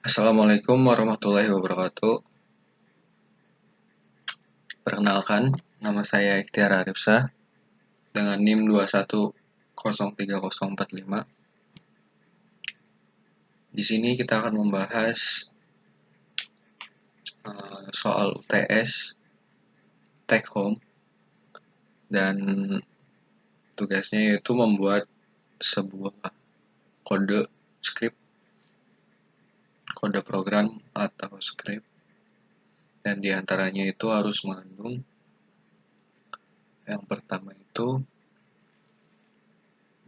Assalamualaikum warahmatullahi wabarakatuh. Perkenalkan, nama saya Ikhtiar Arifsah dengan NIM 21030455. Di sini kita akan membahas soal UTS, take home, dan tugasnya yaitu membuat sebuah kode script, kode program atau script, dan diantaranya itu harus mengandung yang pertama itu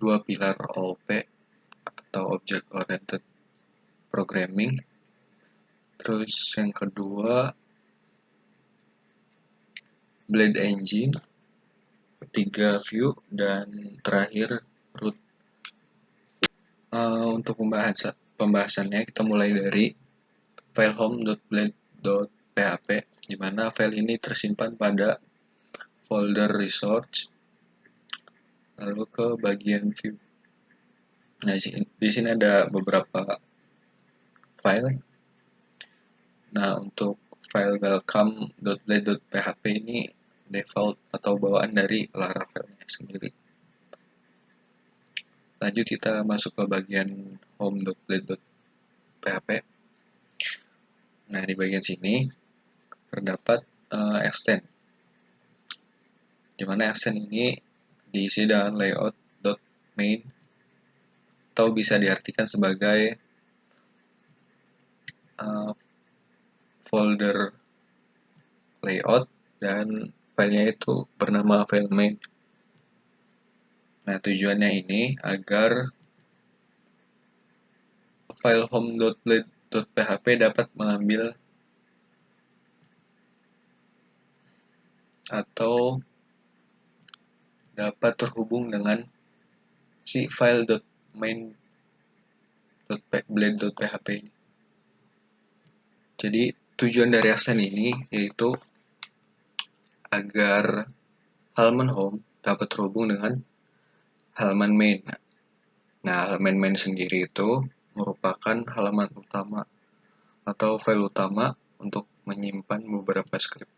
dua pilar OOP atau Object Oriented Programming. Terus yang kedua Blade Engine, ketiga Vue, dan terakhir root. Untuk pembahasannya kita mulai dari file home.blade.php, di mana file ini tersimpan pada folder resource, lalu ke bagian view. Nah, di sini ada beberapa file. Nah, untuk file welcome.blade.php ini default atau bawaan dari Laravel-nya sendiri. Lanjut kita masuk ke bagian home.blade.php. Nah, di bagian sini terdapat extend, di mana extend ini diisi dengan layout.main atau bisa diartikan sebagai folder layout dan filenya itu bernama file main. Nah, tujuannya ini agar file home.blade.php dapat mengambil atau dapat terhubung dengan si file.main.blade.php ini. Jadi tujuan dari extend ini yaitu agar halaman home dapat terhubung dengan halaman main. Nah, halaman main sendiri itu merupakan halaman utama atau file utama untuk menyimpan beberapa script.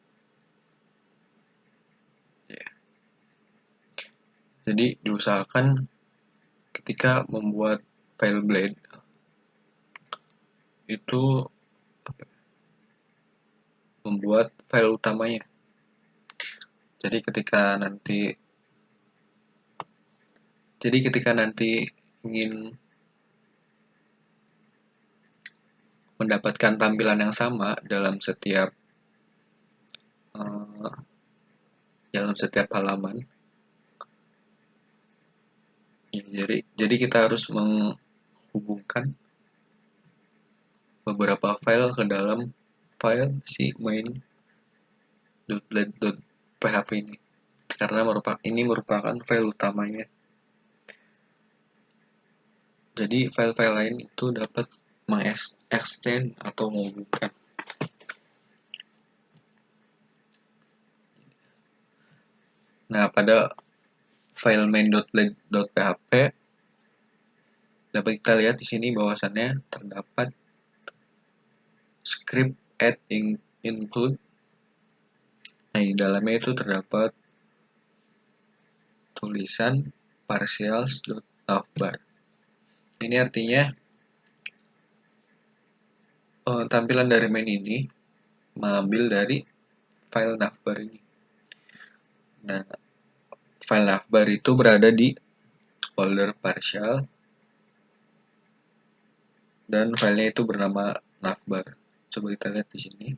Jadi diusahakan ketika membuat file blade itu membuat file utamanya. Jadi ketika nanti ingin mendapatkan tampilan yang sama dalam setiap halaman, jadi kita harus menghubungkan beberapa file ke dalam file si main.blade.php ini, karena ini merupakan file utamanya. Jadi file-file lain itu dapat mengextend atau menghubungkan. Nah, pada file main.blade.php dapat kita lihat di sini bahwasannya terdapat script add include. Nah, di dalamnya itu terdapat tulisan partials.navbar. Ini artinya tampilan dari main ini mengambil dari file navbar ini. Nah, file navbar itu berada di folder partial dan filenya itu bernama navbar. Coba kita lihat di sini.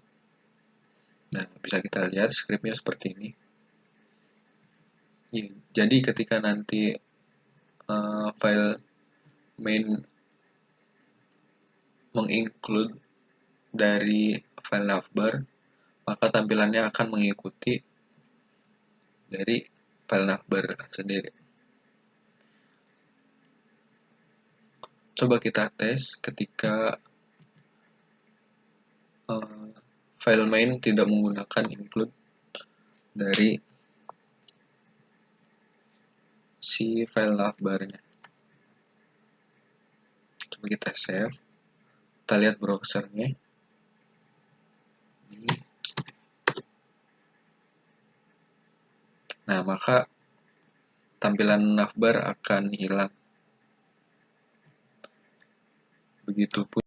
Nah, bisa kita lihat scriptnya seperti ini. Ya, jadi ketika nanti file main menginclude dari file navbar, maka tampilannya akan mengikuti dari file navbar sendiri. Coba kita tes ketika file main tidak menggunakan include dari si file navbarnya. Coba kita save. Kita lihat browsernya. Nah, maka tampilan navbar akan hilang. Begitupun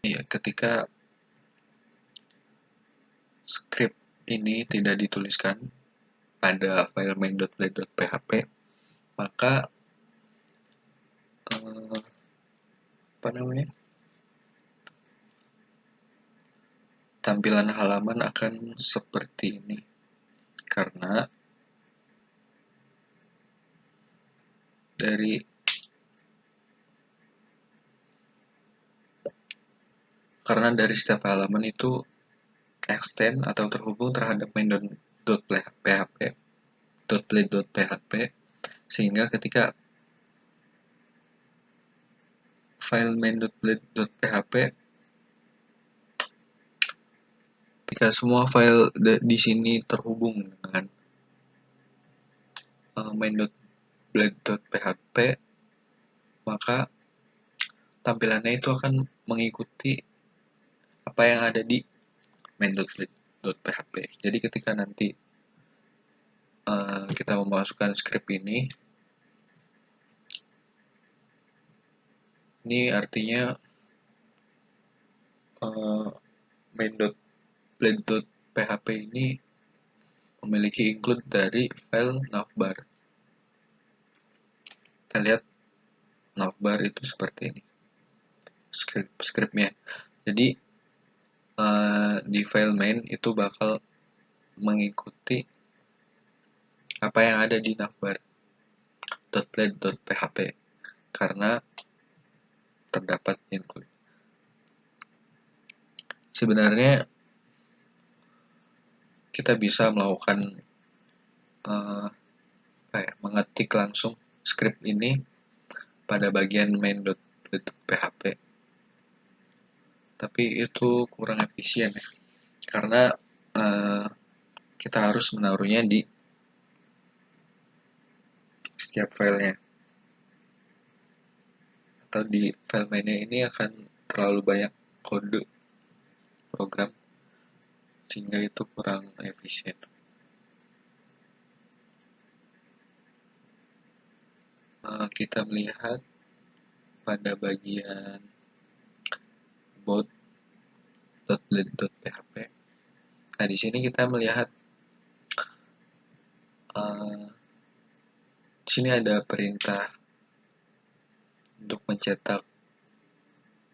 ya, ketika script ini tidak dituliskan pada file main.play.php, maka tampilan halaman akan seperti ini, karena dari setiap halaman itu extend atau terhubung terhadap main.play.php, sehingga ketika file main.play.php, ketika semua file di sini terhubung dengan main.play.php, maka tampilannya itu akan mengikuti apa yang ada di main.play.php. Jadi ketika nanti kita memasukkan script ini artinya main.play.php ini memiliki include dari file navbar. Kita lihat navbar itu seperti ini scriptnya. Jadi di file main itu bakal mengikuti apa yang ada di navbar.play.php karena terdapat include. Sebenarnya kita bisa melakukan mengetik langsung script ini pada bagian main.play.php, tapi itu kurang efisien ya, karena kita harus menaruhnya di setiap filenya, atau di file mainnya ini akan terlalu banyak kode program sehingga itu kurang efisien. Kita melihat pada bagian about.play.php. Nah, di sini kita melihat di sini ada perintah untuk mencetak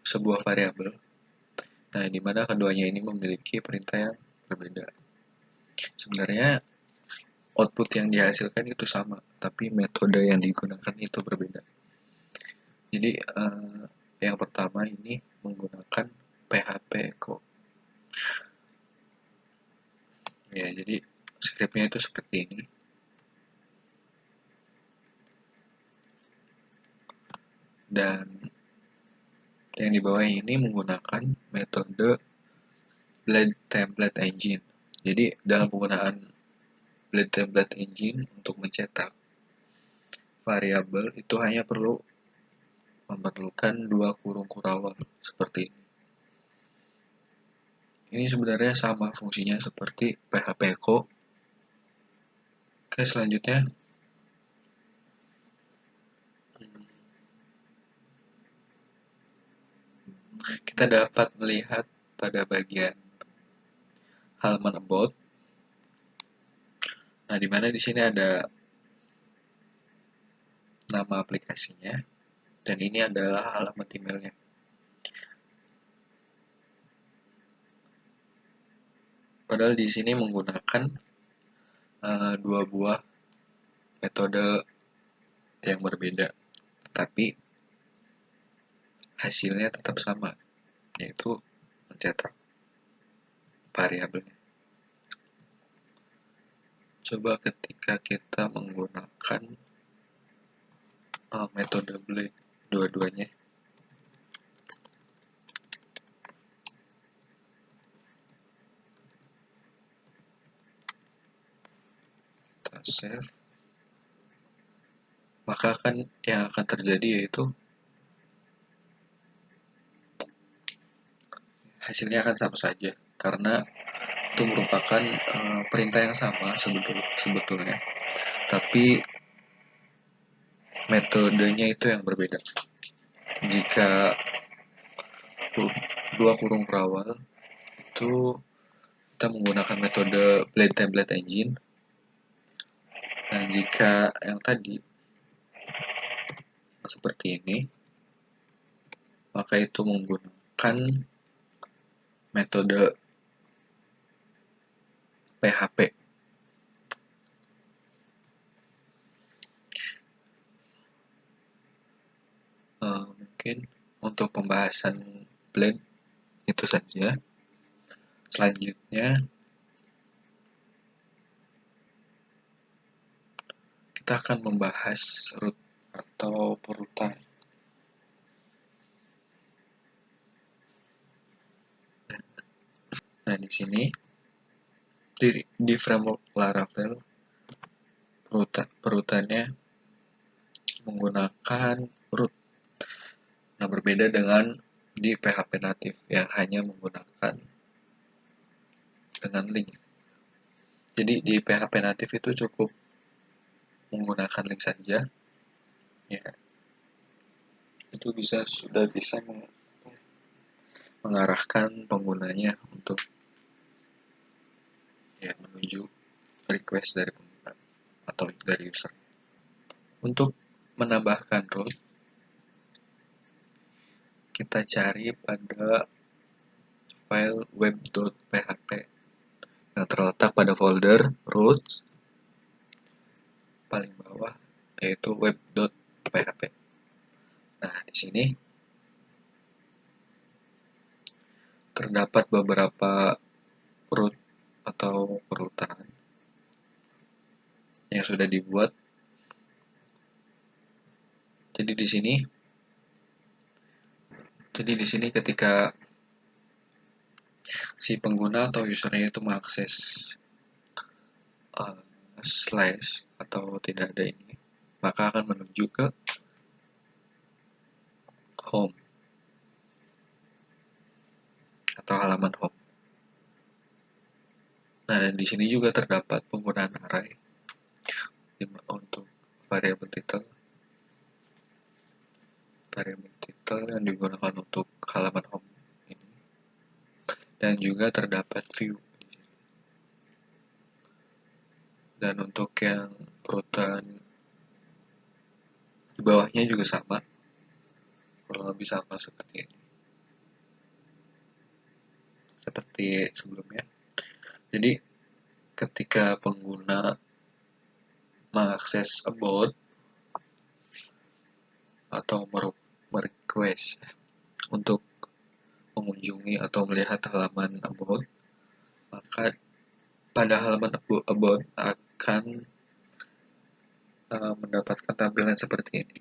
sebuah variabel. Nah, di mana keduanya ini memiliki perintah yang berbeda. Sebenarnya output yang dihasilkan itu sama, tapi metode yang digunakan itu berbeda. Jadi yang pertama ini menggunakan PHP echo. Ya, jadi scriptnya itu seperti ini. Dan yang di bawah ini menggunakan metode Blade Template Engine. Jadi dalam penggunaan Blade Template Engine untuk mencetak variabel itu hanya memerlukan 2 kurung kurawal seperti ini. Ini sebenarnya sama fungsinya seperti PHP echo. Oke, selanjutnya kita dapat melihat pada bagian halaman about. Nah, di mana di sini ada nama aplikasinya dan ini adalah alamat emailnya. Padahal di sini menggunakan 2 buah metode yang berbeda, tapi hasilnya tetap sama, yaitu mencetak variabelnya. Coba ketika kita menggunakan metode Blade dua-duanya, kita save. maka kan yang akan terjadi yaitu hasilnya akan sama saja, karena itu merupakan perintah yang sama sebetulnya, tapi metodenya itu yang berbeda. Jika dua kurung berawal itu kita menggunakan metode blade template engine, dan jika yang tadi seperti ini, maka itu menggunakan metode PHP. Mungkin untuk pembahasan blade itu saja. Selanjutnya kita akan membahas root atau perutan. Nah, di sini di framework Laravel perutannya menggunakan root. Nah, berbeda dengan di PHP native yang hanya menggunakan dengan link. Jadi di PHP native itu cukup menggunakan link saja, ya. Itu sudah bisa mengarahkan penggunanya untuk ya menuju request dari pengguna atau dari user. Untuk menambahkan root, kita cari pada file web.php yang terletak pada folder roots paling bawah, yaitu web.php. Nah, di sini terdapat beberapa root atau perutan yang sudah dibuat. Jadi di sini ketika si pengguna atau usernya itu mengakses slash atau tidak ada ini, maka akan menuju ke home atau halaman home. Nah, dan di sini juga terdapat penggunaan array untuk variabel title yang digunakan untuk halaman home ini, dan juga terdapat view. Dan untuk yang perutan di bawahnya juga sama, kurang lebih sama seperti sebelumnya. Jadi ketika pengguna mengakses about atau merequest untuk mengunjungi atau melihat halaman about, maka pada halaman about akan mendapatkan tampilan seperti ini.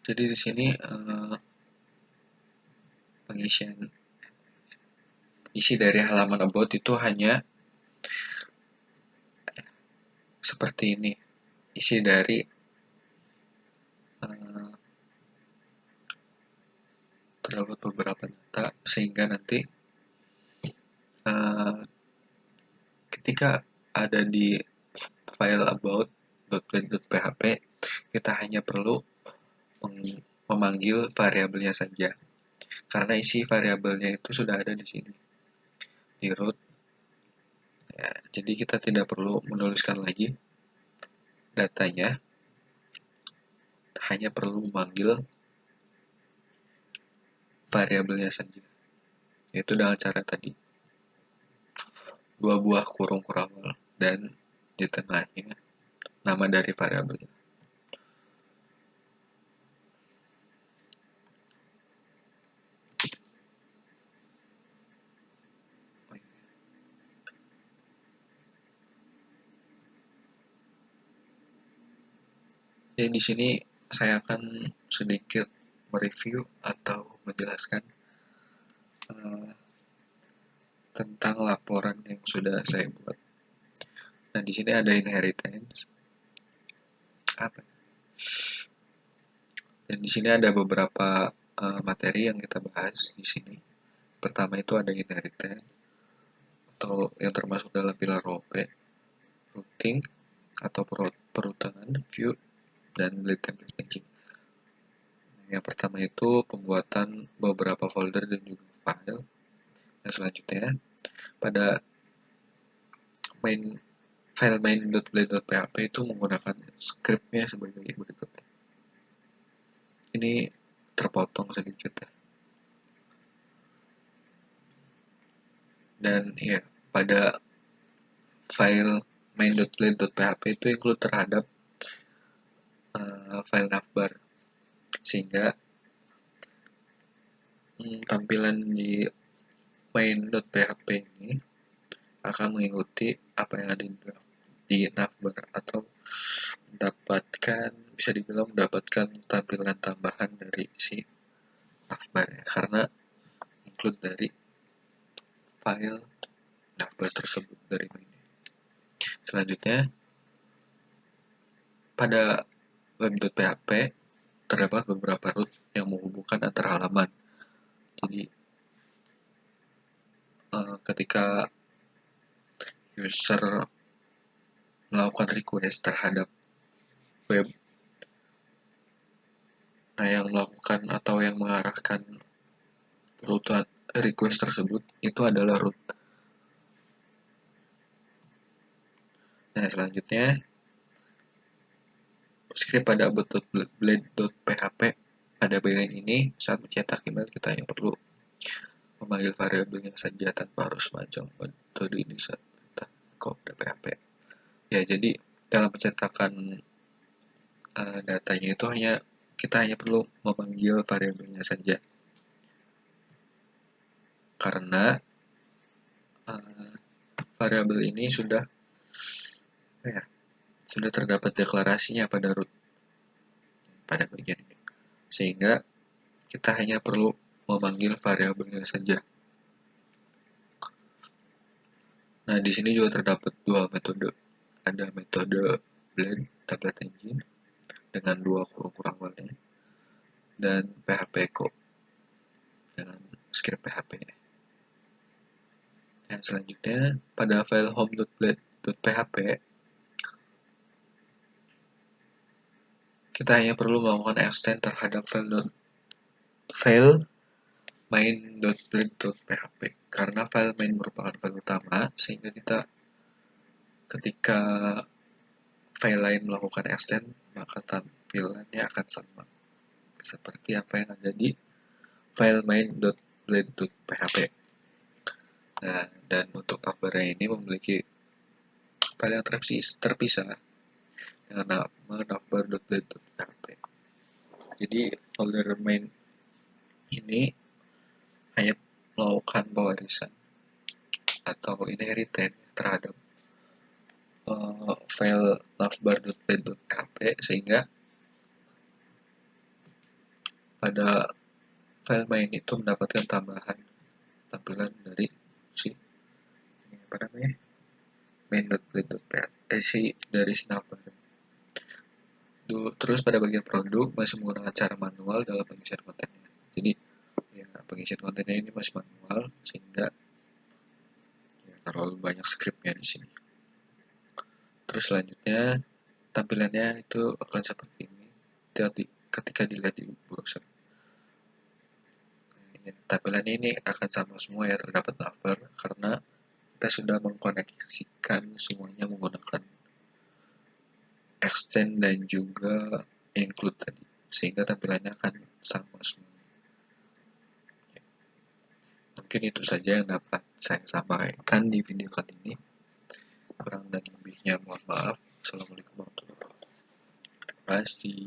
Jadi di sini isi dari halaman about itu hanya seperti ini. Isi dari terdapat beberapa data, sehingga nanti ketika ada di file about.blade.php, kita hanya perlu memanggil variabelnya saja, karena isi variabelnya itu sudah ada di sini di root, ya. Jadi kita tidak perlu menuliskan lagi datanya, hanya perlu memanggil variabelnya saja, yaitu dengan cara tadi, dua buah kurung kurawal dan di tengahnya nama dari variabelnya. Jadi di sini saya akan sedikit mereview atau menjelaskan tentang laporan yang sudah saya buat. Nah, di sini ada inheritance. Apa? Dan di sini ada beberapa materi yang kita bahas di sini. Pertama itu ada inheritance atau yang termasuk dalam pilar OP, routing atau perutangan, view, dan blade template changing. Yang pertama itu pembuatan beberapa folder dan juga file. Yang selanjutnya pada file main.blade.php itu menggunakan scriptnya sebagai berikut. Ini terpotong sedikit ya. Dan ya, pada file main.blade.php itu include terhadap file navbar, sehingga tampilan di main.php ini akan mengikuti apa yang ada di navbar atau bisa dibilang mendapatkan tampilan tambahan dari si navbar ya, karena include dari file navbar tersebut dari main. Selanjutnya pada web.php terdapat beberapa root yang menghubungkan antar halaman. Jadi ketika user melakukan request terhadap web, nah yang melakukan atau yang mengarahkan root request tersebut itu adalah root. Nah, selanjutnya script pada blade.php pada bagian ini saat mencetak email kita yang perlu memanggil variabelnya saja tanpa harus macam metode ini saat php. Ya, jadi dalam pencetakan datanya itu kita hanya perlu memanggil variabelnya saja, karena variabel ini sudah terdapat deklarasinya pada root pada bagian ini, sehingga kita hanya perlu memanggil variabelnya saja. Nah, di sini juga terdapat dua metode. Ada metode blend template engine dengan dua kurung walnya, dan php echo dengan script php. Yang selanjutnya pada file home.blade.php kita hanya perlu melakukan extend terhadap file main.blade.php karena file main merupakan file utama, sehingga kita ketika file lain melakukan extend maka tampilannya akan sama seperti apa yang ada di file main.blade.php. Nah, dan untuk navbar ini memiliki file yang terpisah dengan nama navbar.blade.php. Jadi folder main ini hanya melakukan pewarisan atau inheritance terhadap file navbar.blade.php, sehingga pada file main itu mendapatkan tampilan dari main.blade.php dari si navbar. Terus pada bagian produk masih menggunakan cara manual dalam pengisian kontennya. Jadi ya, pengisian kontennya ini masih manual, sehingga ya, terlalu banyak scriptnya di sini. Terus selanjutnya tampilannya itu akan seperti ini ketika dilihat di browser. Ya, tampilannya ini akan sama semua ya, terdapat navbar karena kita sudah mengkoneksikan semuanya menggunakan extend dan juga include tadi, sehingga tampilannya akan sama semua. Ya. Mungkin itu saja yang dapat saya sampaikan di video kali ini. Kurang dan lebihnya mohon maaf. Assalamualaikum warahmatullahi wabarakatuh. Terima kasih.